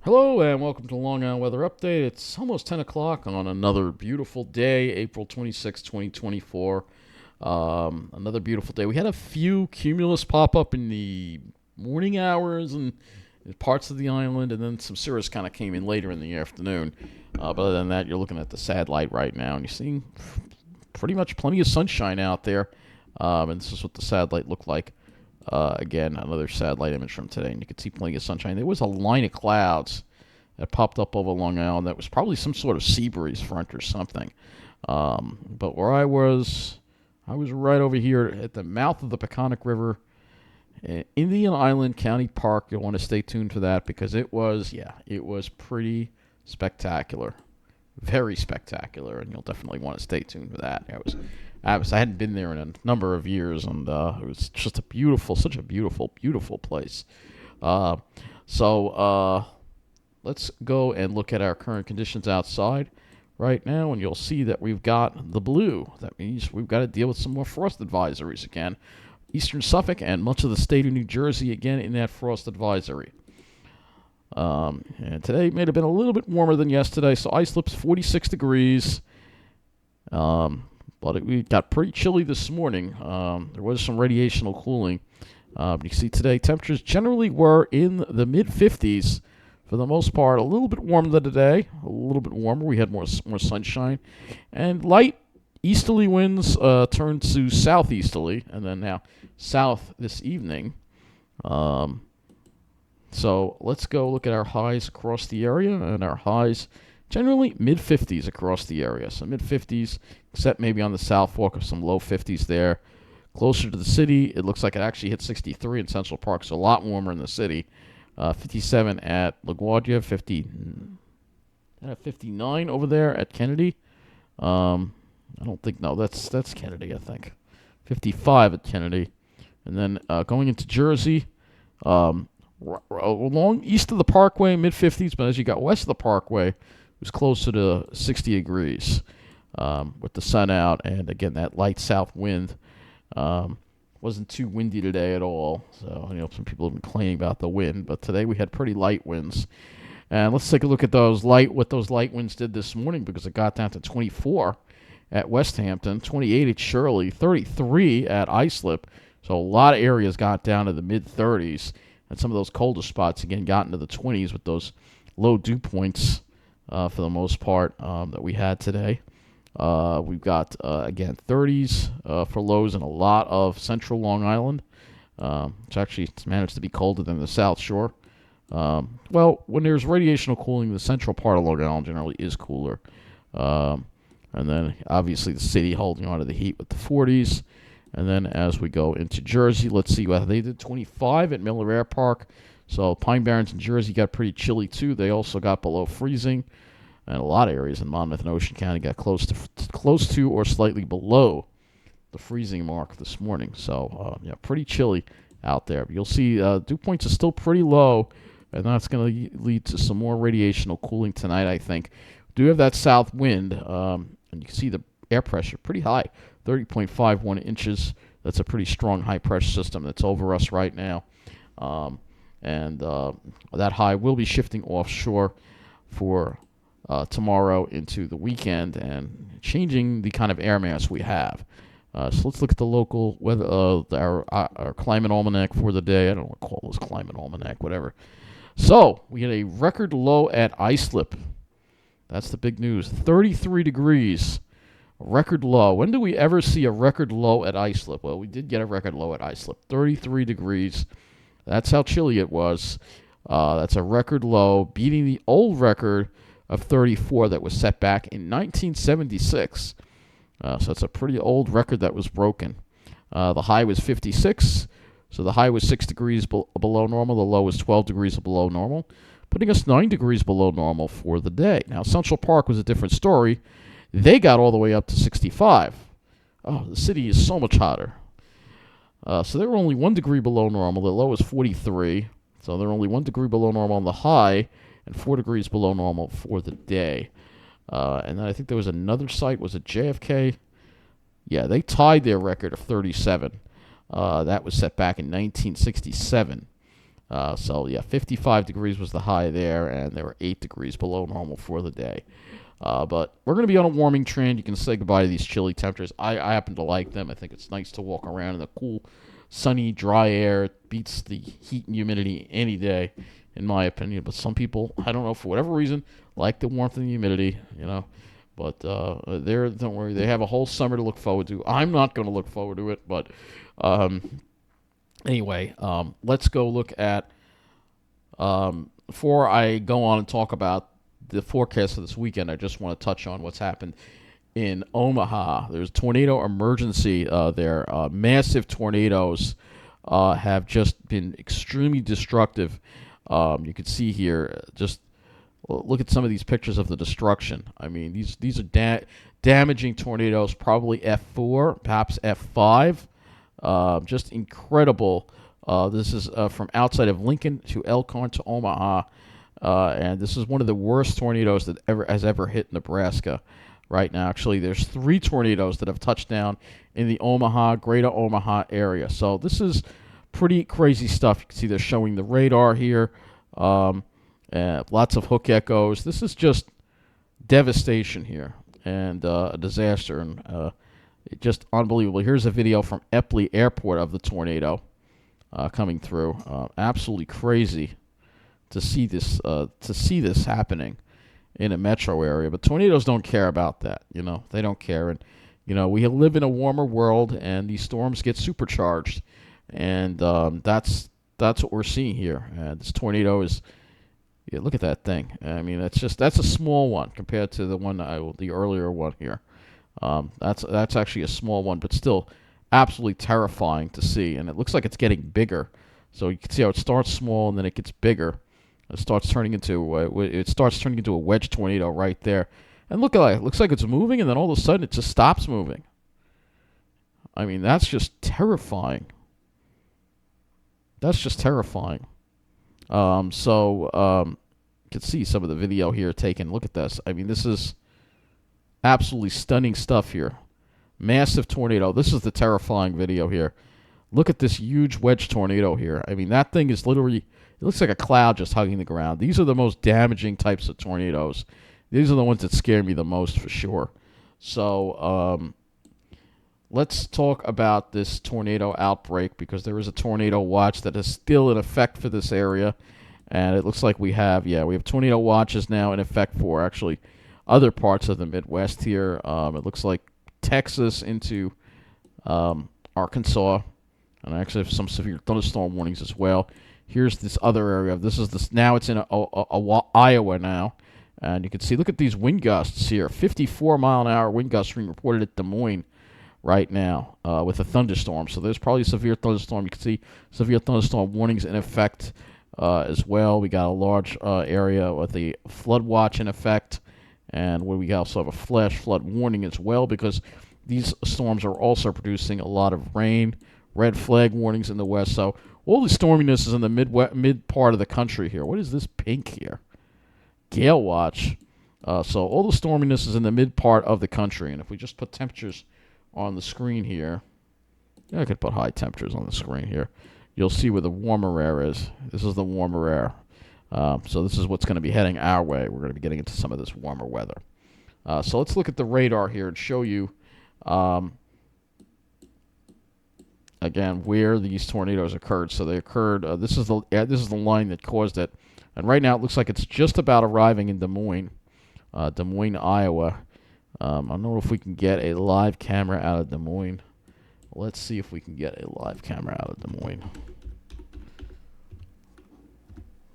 Hello and welcome to Long Island Weather Update. It's almost 10 o'clock on another beautiful day, April 26, 2024. Another beautiful day. We had a few cumulus pop up in the morning hours and parts of the island, and then some cirrus kind of came in later in the afternoon. But other than that, you're looking at the satellite right now, and you're seeing pretty much plenty of sunshine out there. And this is what the satellite looked like. Again, another satellite image from today, and you can see plenty of sunshine. There was a line of clouds that popped up over Long Island that was probably some sort of sea breeze front or something. But where I was right over here at the mouth of the Peconic River, Indian Island County Park. You'll want to stay tuned for that because it was pretty spectacular. Very spectacular, and you'll definitely want to stay tuned for that. I hadn't been there in a number of years, and it was just such a beautiful place. So let's go and look at our current conditions outside right now, and you'll see that we've got the blue. That means we've got to deal with some more frost advisories again. Eastern Suffolk and much of the state of New Jersey again in that frost advisory. And today may have been a little bit warmer than yesterday, so Islip's 46 degrees. But it got pretty chilly this morning. There was some radiational cooling. You see today temperatures generally were in the mid-50s for the most part. A little bit warmer than today. A little bit warmer. We had more sunshine. And light easterly winds turned to southeasterly, and then now south this evening. So let's go look at our highs across the area, and our highs generally mid-50s across the area. So mid-50s, except maybe on the South Fork of some low 50s there. Closer to the city, it looks like it actually hit 63 in Central Park, so a lot warmer in the city. 57 at LaGuardia, 59 over there at Kennedy. I don't think, no, that's Kennedy, I think. 55 at Kennedy. And then going into Jersey, along east of the Parkway, mid-50s, but as you got west of the Parkway, it was closer to 60 degrees with the sun out, and again, that light south wind. Wasn't too windy today at all, so some people have been complaining about the wind, but today we had pretty light winds. And let's take a look at what those light winds did this morning, because it got down to 24 at West Hampton, 28 at Shirley, 33 at Islip. So a lot of areas got down to the mid-30s, and some of those colder spots again got into the 20s with those low dew points for the most part that we had today. We've got, again, 30s for lows in a lot of central Long Island. It's actually managed to be colder than the South Shore. Well, when there's radiational cooling, the central part of Long Island generally is cooler. And then, obviously, the city holding on to the heat with the 40s. And then as we go into Jersey, let's see what they did. 25 at Miller Air Park. So Pine Barrens in Jersey got pretty chilly, too. They also got below freezing. And a lot of areas in Monmouth and Ocean County got close to or slightly below the freezing mark this morning. So, pretty chilly out there. But you'll see dew points are still pretty low, and that's going to lead to some more radiational cooling tonight, I think. We do have that south wind, and you can see the air pressure pretty high, 30.51 inches. That's a pretty strong high-pressure system that's over us right now. And that high will be shifting offshore for tomorrow into the weekend and changing the kind of air mass we have. So let's look at the local weather, our climate almanac for the day. I don't want to call this climate almanac, whatever. So we had a record low at Islip. That's the big news. 33 degrees. Record low. When do we ever see a record low at Islip? Well, we did get a record low at Islip. 33 degrees. That's how chilly it was. That's a record low, beating the old record of 34 that was set back in 1976. So it's a pretty old record that was broken. The high was 56, so the high was 6 degrees below normal. The low was 12 degrees below normal, putting us 9 degrees below normal for the day. Now, Central Park was a different story. They got all the way up to 65. Oh, the city is so much hotter. So they were only 1 degree below normal. The low was 43, so they're only 1 degree below normal on the high, and 4 degrees below normal for the day. And then I think there was another site. Was it JFK? Yeah, they tied their record of 37. That was set back in 1967. So yeah, 55 degrees was the high there, and they were 8 degrees below normal for the day. But we're going to be on a warming trend. You can say goodbye to these chilly temperatures. I happen to like them. I think it's nice to walk around in the cool, sunny, dry air. It beats the heat and humidity any day, in my opinion. But some people, I don't know, for whatever reason, like the warmth and the humidity, you know. But don't worry, they have a whole summer to look forward to. I'm not going to look forward to it, but anyway, let's go look at, before I go on and talk about the forecast for this weekend, I just want to touch on what's happened in Omaha. There's a tornado emergency there. Massive tornadoes have just been extremely destructive. You can see here, just look at some of these pictures of the destruction. I mean, these are damaging tornadoes, probably F4, perhaps F5. Just incredible. This is from outside of Lincoln to Elkhorn to Omaha. And this is one of the worst tornadoes that has ever hit Nebraska right now. Actually, there's 3 tornadoes that have touched down in the greater Omaha area. So this is pretty crazy stuff. You can see they're showing the radar here. Lots of hook echoes. This is just devastation here and a disaster. And just unbelievable. Here's a video from Epley Airport of the tornado coming through. Absolutely crazy to see this happening in a metro area. But tornadoes don't care about that. They don't care. And we live in a warmer world, and these storms get supercharged, and that's what we're seeing here. This tornado is, yeah, look at that thing. I mean, that's a small one compared to the earlier one here. That's actually a small one, but still absolutely terrifying to see. And it looks like it's getting bigger. So you can see how it starts small and then it gets bigger. It starts turning into a wedge tornado right there. And look at that. It looks like it's moving, and then all of a sudden it just stops moving. I mean, that's just terrifying. That's just terrifying. You can see some of the video here taken. Look at this. I mean, this is absolutely stunning stuff here. Massive tornado. This is the terrifying video here. Look at this huge wedge tornado here. I mean, that thing is literally, it looks like a cloud just hugging the ground. These are the most damaging types of tornadoes. These are the ones that scare me the most, for sure. So let's talk about this tornado outbreak, because there is a tornado watch that is still in effect for this area. And it looks like we have tornado watches now in effect for actually other parts of the Midwest here. It looks like Texas into Arkansas, and I actually have some severe thunderstorm warnings as well. Here's this other area. Now it's in Iowa now, and you can see, look at these wind gusts here. 54-mile-an-hour wind gusts being reported at Des Moines right now with a thunderstorm. So there's probably a severe thunderstorm. You can see severe thunderstorm warnings in effect as well. We got a large area with a flood watch in effect, and we also have a flash flood warning as well, because these storms are also producing a lot of rain. Red flag warnings in the west. So all the storminess is in the mid part of the country here. What is this pink here? Gale watch. So all the storminess is in the mid part of the country. And if we just put temperatures on the screen here, I could put high temperatures on the screen here. You'll see where the warmer air is. This is the warmer air. So this is what's going to be heading our way. We're going to be getting into some of this warmer weather. So let's look at the radar here and show you again where these tornadoes occurred. So they occurred. This is the line that caused it, and right now it looks like it's just about arriving in Des Moines, Iowa. I don't know if we can get a live camera out of Des Moines. Let's see if we can get a live camera out of Des Moines.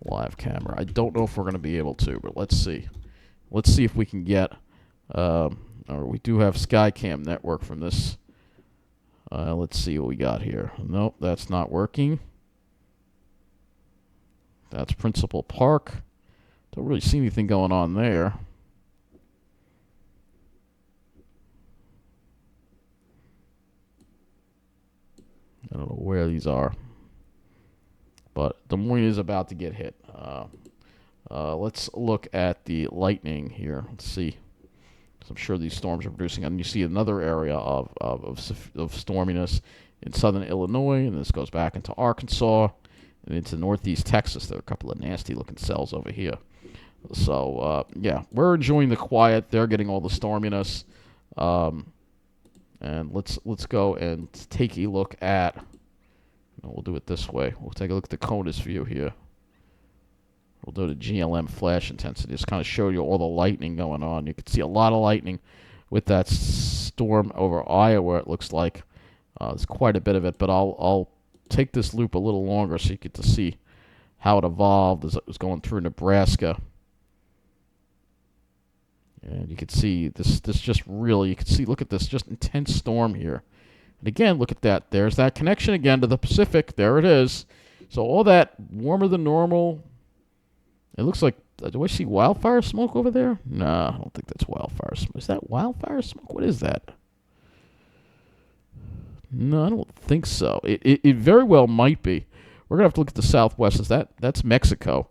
Live camera. I don't know if we're going to be able to, but let's see. Let's see if we can get. Or we do have Skycam network from this. Let's see what we got here. Nope, that's not working. That's Principal Park. Don't really see anything going on there. I don't know where these are. But Des Moines is about to get hit. Let's look at the lightning here. Let's see. I'm sure these storms are producing. And you see another area of storminess in southern Illinois, and this goes back into Arkansas and into northeast Texas. There are a couple of nasty-looking cells over here. So, yeah, we're enjoying the quiet. They're getting all the storminess. And let's go and take a look at, we'll do it this way. We'll take a look at the CONUS view here. We'll do the GLM flash intensity. Just kind of show you all the lightning going on. You can see a lot of lightning with that storm over Iowa, it looks like. There's quite a bit of it, but I'll take this loop a little longer so you get to see how it evolved as it was going through Nebraska. And you can see this just really, you can see, look at this, just intense storm here. And again, look at that. There's that connection again to the Pacific. There it is. So all that warmer than normal. It looks like, do I see wildfire smoke over there? No, I don't think that's wildfire smoke. Is that wildfire smoke? What is that? No, I don't think so. It very well might be. We're going to have to look at the southwest. That's Mexico.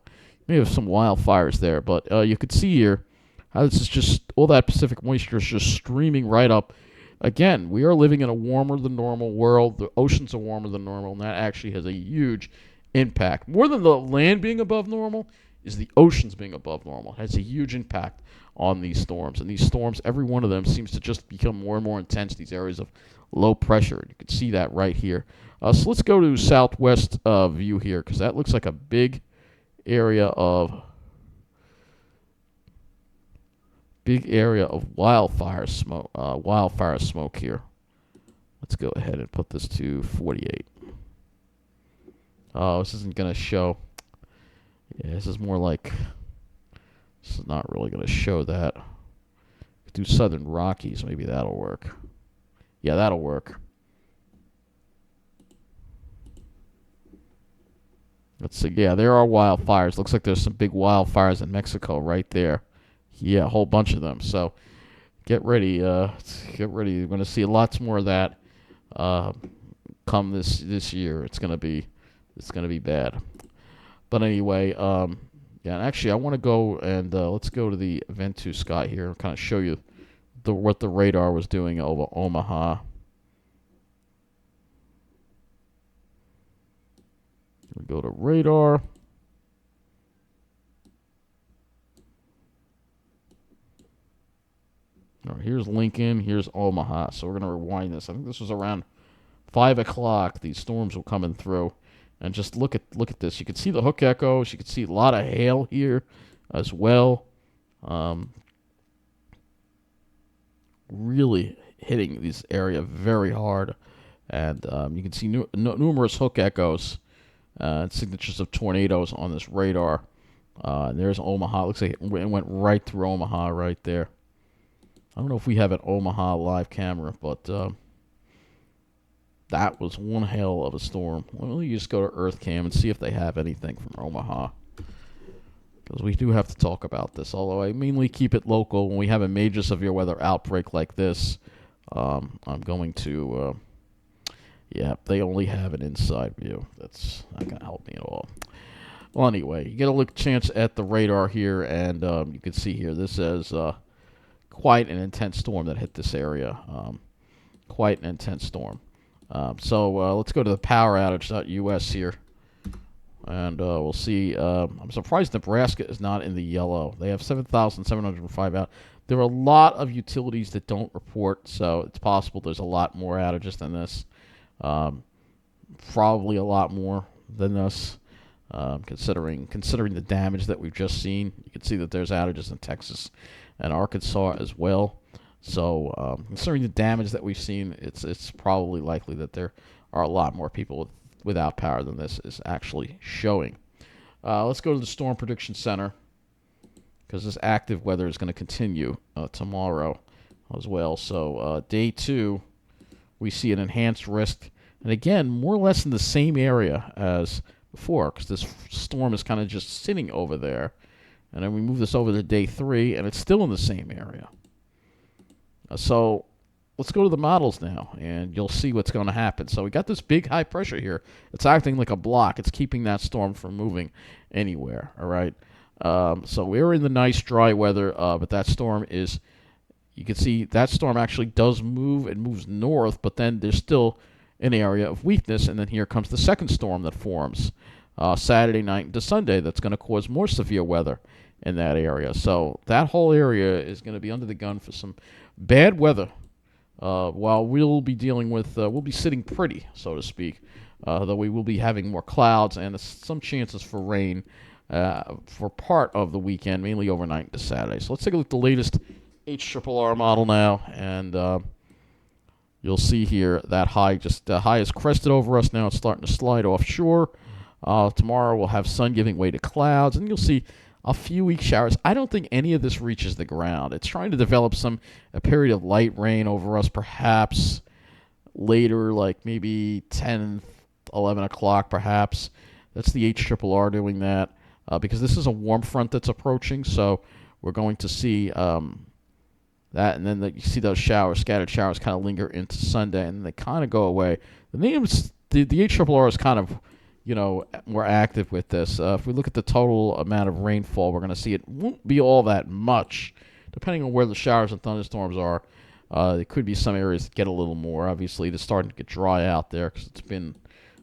Maybe have some wildfires there. But you could see here how this is just, all that Pacific moisture is just streaming right up. Again, we are living in a warmer than normal world. The oceans are warmer than normal, and that actually has a huge impact. More than the land being above normal is the oceans being above normal. It has a huge impact on these storms. And these storms, every one of them seems to just become more and more intense, these areas of low pressure. You can see that right here. So let's go to southwest view here, because that looks like a big area of wildfire smoke here. Let's go ahead and put this to 48. Oh, this isn't going to show. Yeah, this is more like, this is not really going to show that. Do Southern Rockies, maybe that'll work. Yeah, that'll work. Let's see. Yeah, there are wildfires. Looks like there's some big wildfires in Mexico right there. Yeah, a whole bunch of them. So get ready. Get ready. You're going to see lots more of that come this year. It's going to be bad. But anyway, yeah. And actually, I want to go and let's go to the Ventus sky here and kind of show you what the radar was doing over Omaha. We go to radar. All right, here's Lincoln. Here's Omaha. So we're going to rewind this. I think this was around 5 o'clock. These storms were coming through. And just look at this. You can see the hook echoes. You can see a lot of hail here as well. Really hitting this area very hard. And you can see numerous hook echoes and signatures of tornadoes on this radar. And there's Omaha. Looks like it went right through Omaha right there. I don't know if we have an Omaha live camera, but that was one hell of a storm. Well, you just go to EarthCam and see if they have anything from Omaha. Because we do have to talk about this, although I mainly keep it local. When we have a major severe weather outbreak like this, I'm going to, yeah, they only have an inside view. That's not going to help me at all. Well, anyway, you get a look chance at the radar here, and you can see here, this is quite an intense storm that hit this area. Quite an intense storm. So let's go to the power outage.us here. And we'll see. I'm surprised Nebraska is not in the yellow. They have 7,705 out. There are a lot of utilities that don't report, so it's possible there's a lot more outages than this. Probably a lot more than this, considering the damage that we've just seen. You can see that there's outages in Texas and Arkansas as well. So considering the damage that we've seen, it's probably likely that there are a lot more people without power than this is actually showing. Let's go to the Storm Prediction Center, because this active weather is going to continue tomorrow as well. So day 2, we see an enhanced risk. And again, more or less in the same area as before, because this storm is kind of just sitting over there. And then we move this over to day 3, and it's still in the same area. So let's go to the models now, and you'll see what's going to happen. So we got this big high pressure here. It's acting like a block. It's keeping that storm from moving anywhere, all right? So we're in the nice dry weather, but that storm is, you can see that storm actually does move. It moves north, but then there's still an area of weakness, and then here comes the second storm that forms. Saturday night into Sunday. That's going to cause more severe weather in that area. So that whole area is going to be under the gun for some bad weather. While we'll be dealing with, we'll be sitting pretty, so to speak, though we will be having more clouds and some chances for rain for part of the weekend, mainly overnight into Saturday. So let's take a look at the latest HRRR model now, and you'll see here that high, high is crested over us now. It's starting to slide offshore. Tomorrow we'll have sun giving way to clouds, and you'll see a few weak showers. I don't think any of this reaches the ground. It's trying to develop a period of light rain over us, perhaps later, like maybe 10, 11 o'clock, perhaps. That's the HRRR doing that because this is a warm front that's approaching, so we're going to see that, and then you see those scattered showers, kind of linger into Sunday, and they kind of go away. The HRRR is kind of more active with this. If we look at the total amount of rainfall, we're going to see it won't be all that much, depending on where the showers and thunderstorms are. There could be some areas that get a little more. Obviously, it's starting to get dry out there because it's been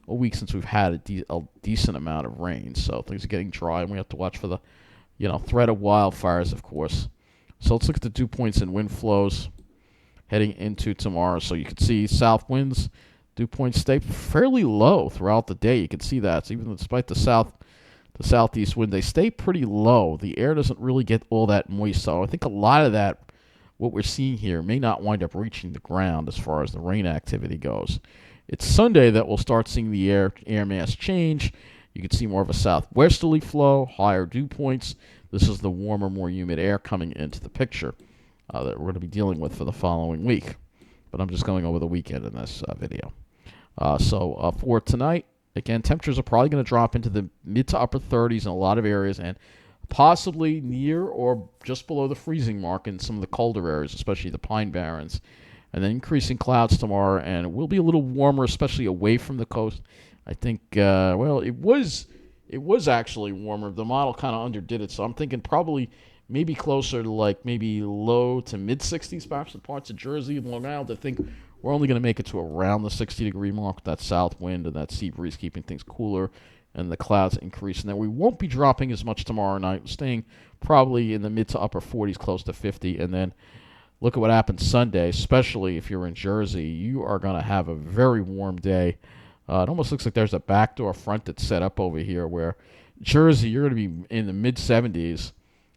a week since we've had a decent amount of rain. So things are getting dry, and we have to watch for the, threat of wildfires, of course. So let's look at the dew points and wind flows heading into tomorrow. So you can see south winds. Dew points stay fairly low throughout the day. You can see that. So even despite the southeast wind, they stay pretty low. The air doesn't really get all that moist. So I think a lot of that, what we're seeing here, may not wind up reaching the ground as far as the rain activity goes. It's Sunday that we'll start seeing the air mass change. You can see more of a southwesterly flow, higher dew points. This is the warmer, more humid air coming into the picture that we're going to be dealing with for the following week. But I'm just going over the weekend in this video. So for tonight, again, temperatures are probably going to drop into the mid to upper 30s in a lot of areas, and possibly near or just below the freezing mark in some of the colder areas, especially the Pine Barrens. And then increasing clouds tomorrow, and it will be a little warmer, especially away from the coast. I think, it was actually warmer. The model kind of underdid it, so I'm thinking probably maybe closer to maybe low to mid 60s, perhaps in parts of Jersey and Long Island. I think we're only going to make it to around the 60-degree mark with that south wind and that sea breeze keeping things cooler and the clouds increase. And then we won't be dropping as much tomorrow night, staying probably in the mid to upper 40s, close to 50. And then look at what happens Sunday, especially if you're in Jersey. You are going to have a very warm day. It almost looks like there's a backdoor front that's set up over here where Jersey, you're going to be in the mid 70s.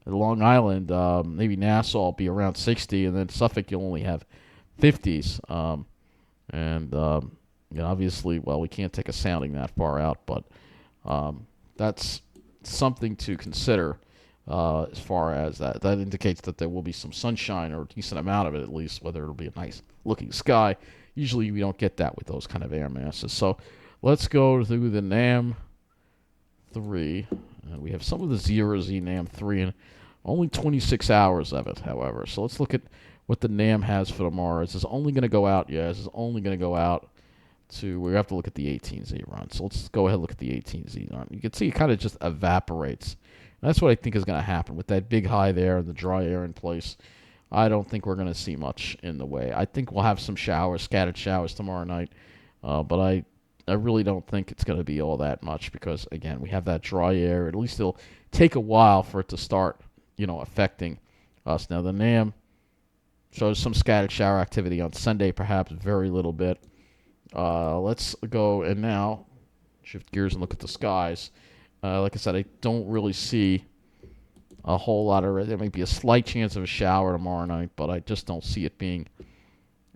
Long Island, maybe Nassau will be around 60, and then Suffolk you'll only have 50s. Obviously, we can't take a sounding that far out, but that's something to consider as far as that. That indicates that there will be some sunshine, or a decent amount of it at least, whether it'll be a nice looking sky. Usually we don't get that with those kind of air masses. So let's go through the NAM 3. We have some of the 0Z NAM 3 and only 26 hours of it, however. So let's look at what the NAM has for tomorrow. This is only going to go out, this is only going to go out to, we have to look at the 18Z run. So let's go ahead and look at the 18Z run. You can see it kind of just evaporates. And that's what I think is going to happen with that big high there and the dry air in place. I don't think we're going to see much in the way. I think we'll have some showers, scattered showers tomorrow night, but I really don't think it's going to be all that much because, again, we have that dry air. At least it'll take a while for it to start, affecting us. Now, the NAM shows some scattered shower activity on Sunday, perhaps very little bit. Let's go and now shift gears and look at the skies. Like I said, I don't really see a whole lot of. There may be a slight chance of a shower tomorrow night, but I just don't see it being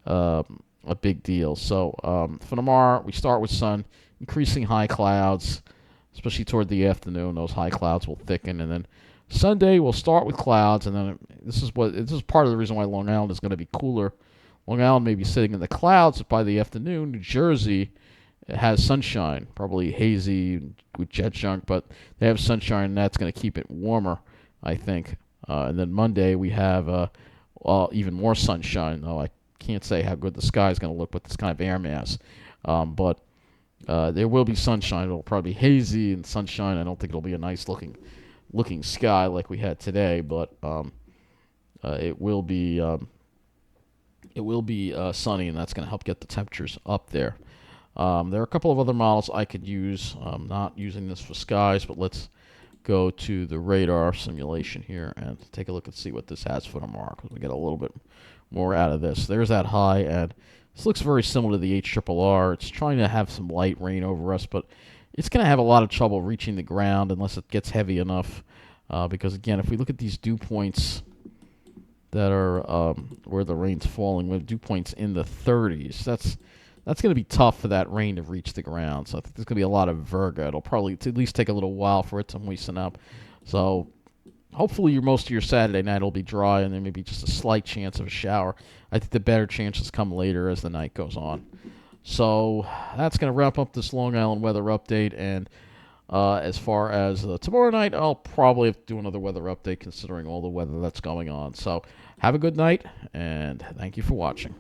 a big deal. So for tomorrow, we start with sun, increasing high clouds, especially toward the afternoon. Those high clouds will thicken, and then Sunday we'll start with clouds, and then this is part of the reason why Long Island is going to be cooler. Long Island may be sitting in the clouds by the afternoon. New Jersey has sunshine, probably hazy with jet junk, but they have sunshine, and that's going to keep it warmer, I think. And then Monday we have even more sunshine, though I can't say how good the sky is going to look with this kind of air mass. But there will be sunshine. It'll probably be hazy and sunshine. I don't think it'll be a nice looking sky like we had today, but it will be sunny, and that's going to help get the temperatures up there. There are a couple of other models I could use. I'm not using this for skies, but let's go to the radar simulation here and take a look and see what this has for tomorrow, because we get a little bit more out of this. There's that high, and this looks very similar to the HRRR. It's trying to have some light rain over us, but it's going to have a lot of trouble reaching the ground unless it gets heavy enough. Because, again, if we look at these dew points that are where the rain's falling, with dew points in the 30s, that's going to be tough for that rain to reach the ground. So I think there's going to be a lot of virga. It'll probably at least take a little while for it to moisten up. So hopefully most of your Saturday night will be dry, and there may be just a slight chance of a shower. I think the better chances come later as the night goes on. So that's going to wrap up this Long Island weather update. And as far as tomorrow night, I'll probably have to do another weather update considering all the weather that's going on. So have a good night, and thank you for watching.